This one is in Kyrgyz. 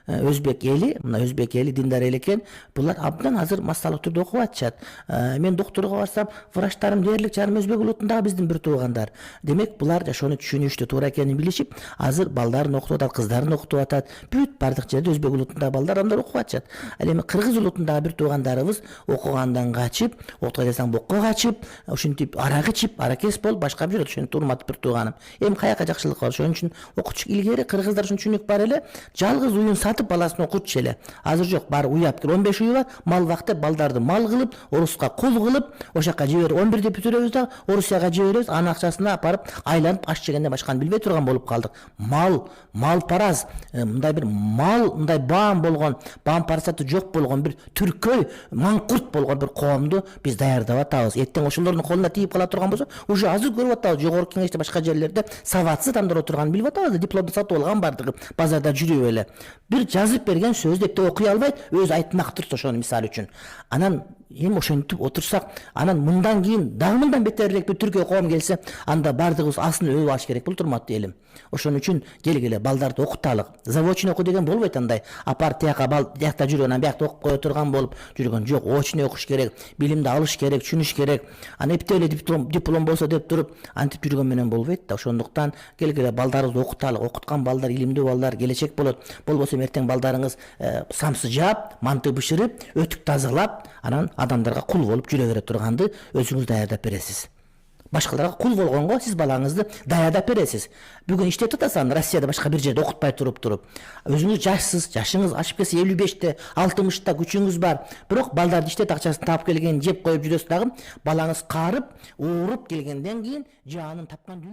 өзбек эли, мына өзбек эли диндар эл экен. Булар абдан азыр массалык түрдө окуп атышат. Мен доктурга барсам, врачтарым дээрлик жарым өзбек улутундагы биздин бир туугандар. Демек булар ошону түшүнүштү, туура экенин билишип, азыр балдарын окутуп атат, кыздарын окутуп атат. Бүт бардык жерде өзбек улутундагы балдар адамдар окуп атышат. Ал эми кыргыз улутундагы бир туугандарыбыз окугандан качып, окуй десең бокко качып, ушинтип арак ичип, аракес болуп башка бир жүрөт. Ошону урматтап бир тууганым. Эми каяка жакшылык бар. Ошон үчүн окутуш илгери кыргыздар үчүн түшүнүк бар эле. Жалгыз уюн сатып баласын окутчу эле. Азыр жок, баары уяп кел. 15 уyu бар. Мал вакыт балдарды мал кылып, Оруска кул кылып, ошака жиберип 11-де бүтүрөбүз да, Орусияга жиберибиз. Анын акчасына апарып айланып аш жегенден башканы билбей турган болуп калдык. Мал параз, мындай бир мал, мындай баам болгон, баам парасаты жок болгон бир түркөй, маңкурт болгон бир коомду биз даярдап атабыз. Эттең ошолордун колуна тийип кала турган болсо, уже азыр көрүп атабыз. Жогорку кеңеште башка жерлерде саватсыз адамдар отурганын билип атабыз. Дипломду сатып алган бардыгы базарда жүрүп эле. Бир жазып берген сөз деп те окуй албайт, өз айтмак турса ошону мисал үчүн. Анан эми ошентип отурсак, анан мындан кийин дагы мындан бетерирээк бир түркөй коом келсе, анда бардыгыбыз асын өбүп алыш керек болуп турмат элим. Ошон үчүн келгиле балдарды окуталык. Заочный оку деген болбойт андай. Апар тияка бал биякта жүргөн, анан биякта окуп кое турган болуп жүргөн жок. Очный окуш керек, билимди алыш керек, түшүнүш керек. Аны эптеп эле диплом болсо деп туруп антип жүргөн менен болбойт да. Ошондуктан келгиле балдарыбызды окуталык. Окуткан балдар илимдүү балдар келечек болот. Болбосо эртең балдарыңыз самсы жаап, манты бышырып, өтүк тазалап, анан адамдарга кул болуп жүрө бере турганды өзүңүз даярдап бересиз. Башкаларга кул болгонго сиз балаңызды даярдап бересиз. Бүгүн иштеп атасың Россияда башка бир жерде окутпай туруп. Өзүңүз жашсыз, жашыңыз ашып келсе 55-те, 60-та күчүңүз бар. Бирок балдарды иштет акчасын таап келген жеп коюп жүрөсүз дагы, балаңыз карып, ооруп келгенден кийин жанын тапкан